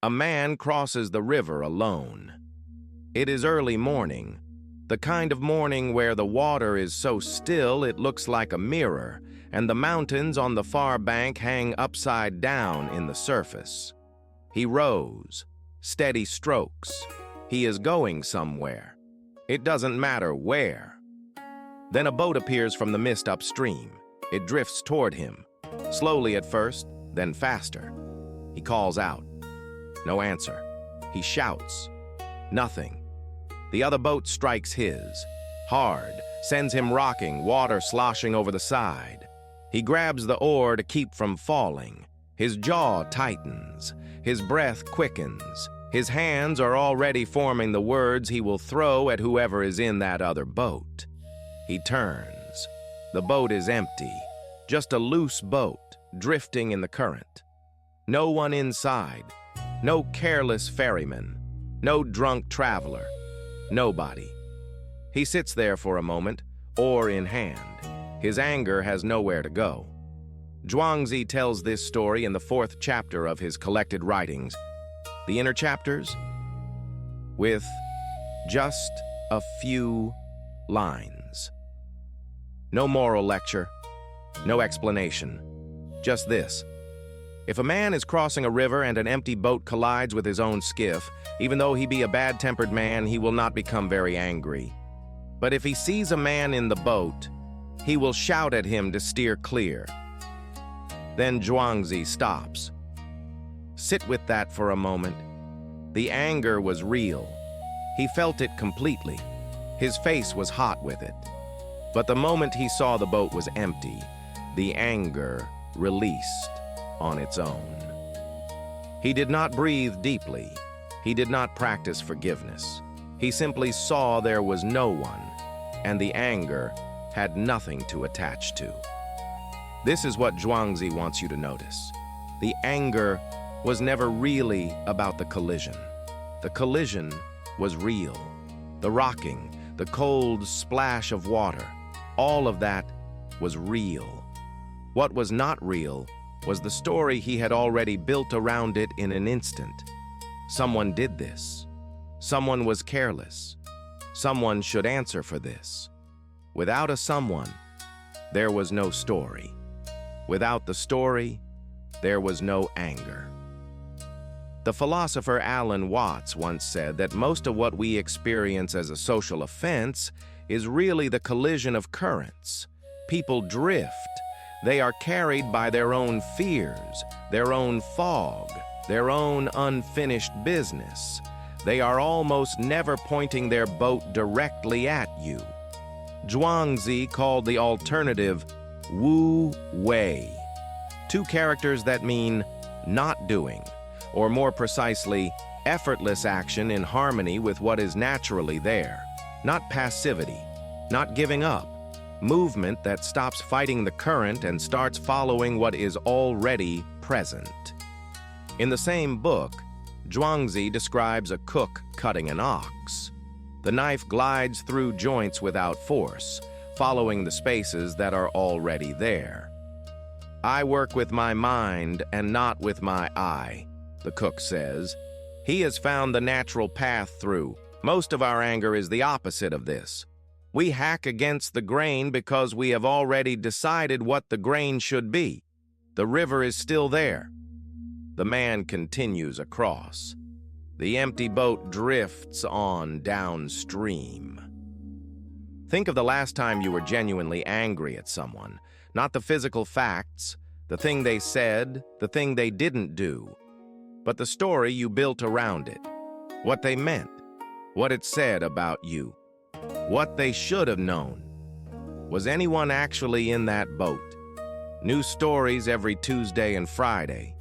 A man crosses the river alone. It is early morning, the kind of morning where the water is so still it looks like a mirror, and the mountains on the far bank hang upside down in the surface. He rows, steady strokes. He is going somewhere. It doesn't matter where. Then a boat appears from the mist upstream. It drifts toward him, slowly at first, then faster. He calls out. No answer. He shouts. Nothing. The other boat strikes his. Hard, sends him rocking, water sloshing over the side. He grabs the oar to keep from falling. His jaw tightens. His breath quickens. His hands are already forming the words he will throw at whoever is in that other boat. He turns. The boat is empty. Just a loose boat, drifting in the current. No one inside. No careless ferryman. No drunk traveler. Nobody. He sits there for a moment, oar in hand. His anger has nowhere to go. Zhuangzi tells this story in the 4th chapter of his collected writings. The inner chapters? With just a few lines. No moral lecture. No explanation. Just this. If a man is crossing a river and an empty boat collides with his own skiff, even though he be a bad-tempered man, he will not become very angry. But if he sees a man in the boat, he will shout at him to steer clear. Then Zhuangzi stops. Sit with that for a moment. The anger was real. He felt it completely. His face was hot with it. But the moment he saw the boat was empty, the anger released on its own. He did not breathe deeply. He did not practice forgiveness. He simply saw there was no one, and the anger had nothing to attach to. This is what Zhuangzi wants you to notice. The anger was never really about the collision. The collision was real. The rocking, the cold splash of water, all of that was real. What was not real was the story he had already built around it in an instant. Someone did this. Someone was careless. Someone should answer for this. Without a someone, there was no story. Without the story, there was no anger. The philosopher Alan Watts once said that most of what we experience as a social offense is really the collision of currents. People drift. They are carried by their own fears, their own fog, their own unfinished business. They are almost never pointing their boat directly at you. Zhuangzi called the alternative wu-wei, 2 characters that mean not doing, or more precisely, effortless action in harmony with what is naturally there, not passivity, not giving up. Movement that stops fighting the current and starts following what is already present. In the same book, Zhuangzi describes a cook cutting an ox. The knife glides through joints without force, following the spaces that are already there. I work with my mind and not with my eye, the cook says. He has found the natural path through. Most of our anger is the opposite of this. We hack against the grain because we have already decided what the grain should be. The river is still there. The man continues across. The empty boat drifts on downstream. Think of the last time you were genuinely angry at someone, not the physical facts, the thing they said, the thing they didn't do, but the story you built around it, what they meant, what it said about you. What they should have known. Was anyone actually in that boat? New stories every Tuesday and Friday.